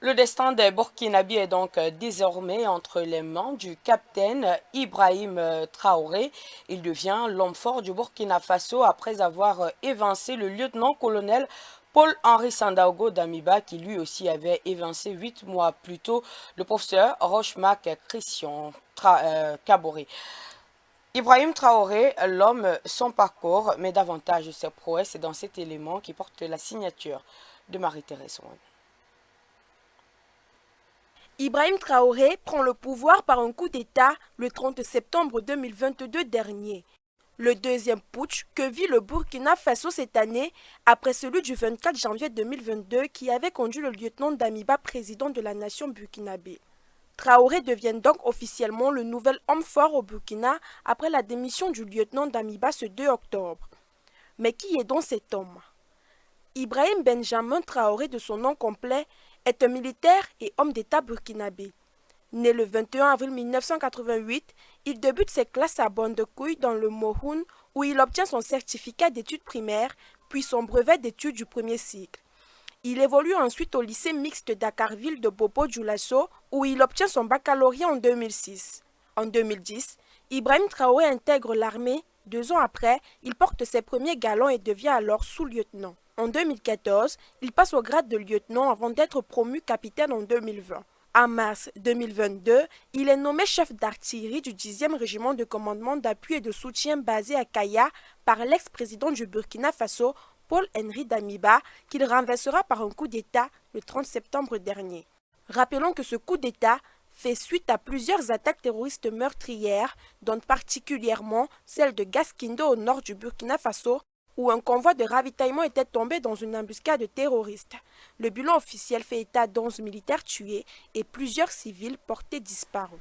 Le destin des Burkinabés est donc désormais entre les mains du capitaine Ibrahim Traoré. Il devient l'homme fort du Burkina Faso après avoir évincé le lieutenant-colonel Paul-Henri Sandaogo Damiba, qui lui aussi avait évincé 8 mois plus tôt le professeur Rochemac Christian Caboret. Ibrahim Traoré, l'homme, son parcours, mais davantage ses prouesses dans cet élément qui porte la signature de Marie-Thérèse Wan. Ibrahim Traoré prend le pouvoir par un coup d'État le 30 septembre 2022 dernier. Le deuxième putsch que vit le Burkina Faso cette année, après celui du 24 janvier 2022 qui avait conduit le lieutenant Damiba président de la nation burkinabé. Traoré devient donc officiellement le nouvel homme fort au Burkina après la démission du lieutenant Damiba ce 2 octobre. Mais qui est donc cet homme? Ibrahim Benjamin Traoré de son nom complet est un militaire et homme d'État burkinabé. Né le 21 avril 1988, il débute ses classes à Bondekouy dans le Mohun où il obtient son certificat d'études primaires puis son brevet d'études du premier cycle. Il évolue ensuite au lycée mixte Dakarville de Bobo Dioulasso où il obtient son baccalauréat en 2006. En 2010, Ibrahim Traoré intègre l'armée. 2 ans après, il porte ses premiers galons et devient alors sous-lieutenant. En 2014, il passe au grade de lieutenant avant d'être promu capitaine en 2020. En mars 2022, il est nommé chef d'artillerie du 10e régiment de commandement d'appui et de soutien basé à Kaya par l'ex-président du Burkina Faso, Paul-Henri Damiba, qu'il renversera par un coup d'État le 30 septembre dernier. Rappelons que ce coup d'État fait suite à plusieurs attaques terroristes meurtrières, dont particulièrement celle de Gaskindo au nord du Burkina Faso, où un convoi de ravitaillement était tombé dans une embuscade terroriste. Le bilan officiel fait état d'11 militaires tués et plusieurs civils portés disparus.